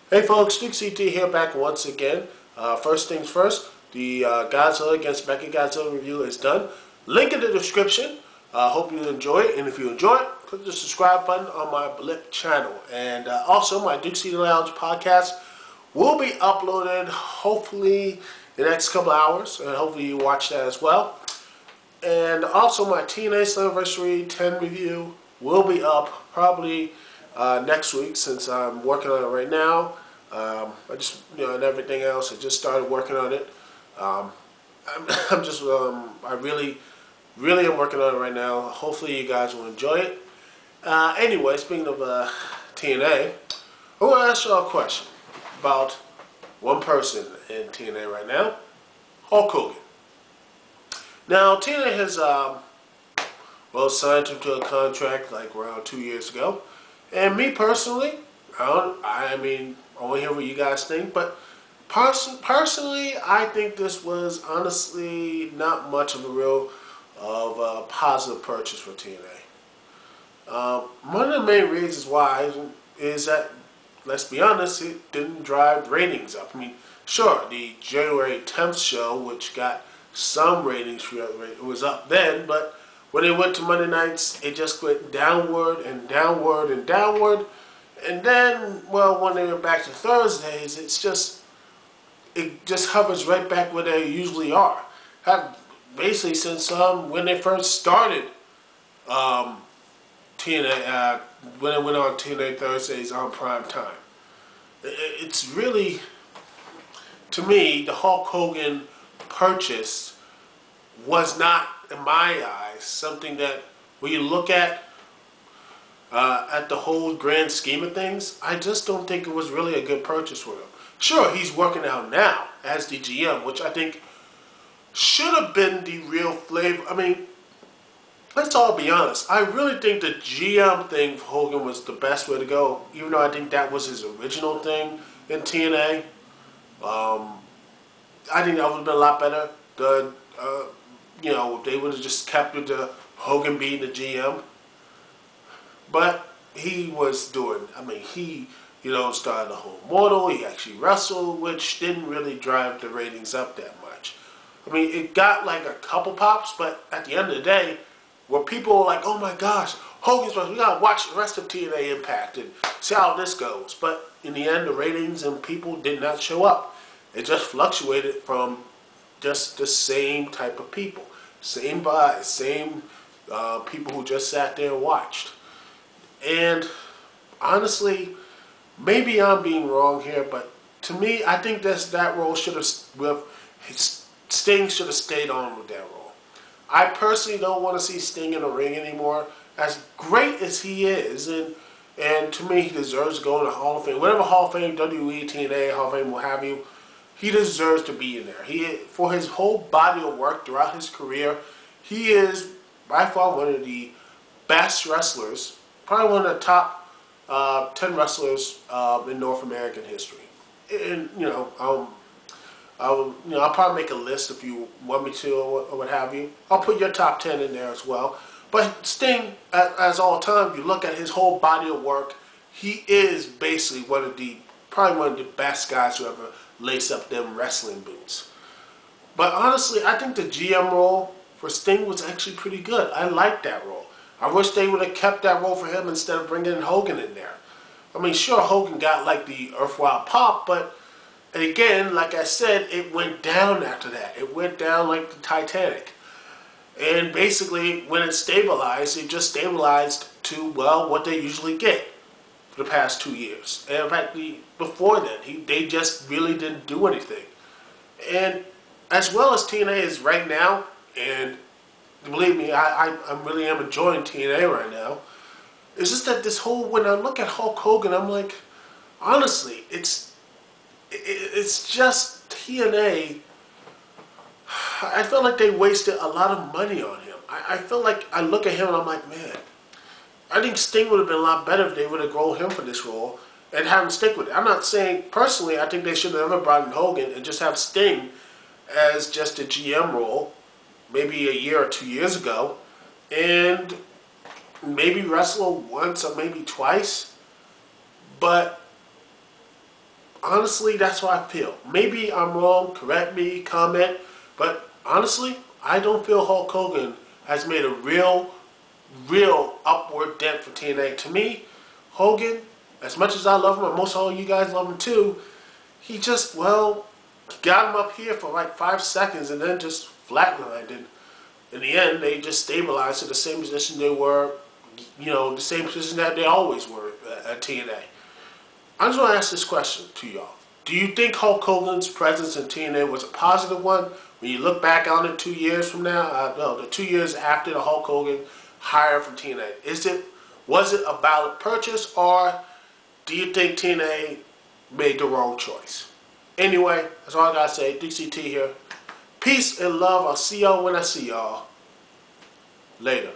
Hey folks, Duke CT here back once again. First things first, the Godzilla against Mechagodzilla review is done. Link in the description. Hope you enjoy it, and if you enjoy it, click the subscribe button on my Blip channel. And also, my Duke CT Lounge podcast will be uploaded hopefully the next couple hours, and hopefully you watch that as well. And also, my TNA Slammiversary 10 review will be up probably next week, since I'm working on it right now. I just, and everything else, I just started working on it. I'm just, I really am working on it right now. Hopefully you guys will enjoy it. Anyway, speaking of TNA, I want to ask y'all a question about one person in TNA right now, Hulk Hogan. Now, TNA has, signed him to a contract like around 2 years ago. And me personally, I want to hear what you guys think, but personally, I think this was honestly not much of a positive purchase for TNA. One of the main reasons why is that, let's be honest, it didn't drive ratings up. I mean, sure, the January 10th show, which got some ratings, it was up then, but when it went to Monday nights, it just went downward and downward and downward. And then, well, when they went back to Thursdays, it just hovers right back where they usually are. Basically, since when they first started TNA, when it went on TNA Thursdays on prime time. It's really, to me, the Hulk Hogan purchase was not, in my eyes, something that when you look at the whole grand scheme of things, I just don't think it was really a good purchase for him. Sure, he's working out now as the GM, which I think should have been the real flavor. I mean, let's all be honest. I really think the GM thing for Hogan was the best way to go, even though I think that was his original thing in TNA. I think that would have been a lot better. They would have just kept it to Hogan being the GM. But he was doing, he started the whole model. He actually wrestled, which didn't really drive the ratings up that much. I mean, it got like a couple pops, but at the end of the day, where people were like, oh my gosh, Hogan's wrestling, we gotta watch the rest of TNA Impact and see how this goes. But in the end, the ratings and people did not show up. It just fluctuated from just the same type of people. Same buys, same people who just sat there and watched. And honestly, maybe I'm being wrong here, but to me, I think that role should have, Sting should have stayed on with that role. I personally don't want to see Sting in the ring anymore. As great as he is, and to me, he deserves to go in the Hall of Fame. Whatever Hall of Fame, WWE, TNA, Hall of Fame, what have you, he deserves to be in there. For his whole body of work throughout his career, he is by far one of the best wrestlers, probably one of the top 10 wrestlers in North American history. And I'll probably make a list if you want me to, or what have you. I'll put your top 10 in there as well. But Sting, as all time, you look at his whole body of work, he is basically probably one of the best guys who ever lace up them wrestling boots. But honestly, I think the GM role for Sting was actually pretty good. I liked that role. I wish they would have kept that role for him instead of bringing Hogan in there. I mean, sure, Hogan got like the earthwide pop, but and again, like I said, it went down after that. It went down like the Titanic. And basically, when it stabilized, it just stabilized to, well, what they usually get for the past 2 years. And in fact, before then, they just really didn't do anything. And as well as TNA is right now, and believe me, I really am enjoying TNA right now. It's just that when I look at Hulk Hogan, I'm like, honestly, it's just TNA. I feel like they wasted a lot of money on him. I feel like I look at him and I'm like, man, I think Sting would have been a lot better if they would have grown him for this role and have him stick with it. I'm not saying, personally, I think they should have never brought in Hogan and just have Sting as just a GM role, maybe a year or 2 years ago, and maybe wrestle once or maybe twice. But honestly, that's what I feel. Maybe I'm wrong, correct me, comment, but honestly, I don't feel Hulk Hogan has made a real upward dent for TNA. To me, Hogan, as much as I love him, and most of all you guys love him too, he just, well, got him up here for like 5 seconds and then just flatlined. And in the end, they just stabilized to the same position they were, the same position that they always were at TNA. I just want to ask this question to y'all. Do you think Hulk Hogan's presence in TNA was a positive one? When you look back on it 2 years from now, no, the 2 years after the Hulk Hogan hire from TNA, was it a valid purchase, or do you think TNA made the wrong choice? Anyway, that's all I gotta say. DCT here. Peace and love. I'll see y'all when I see y'all. Later.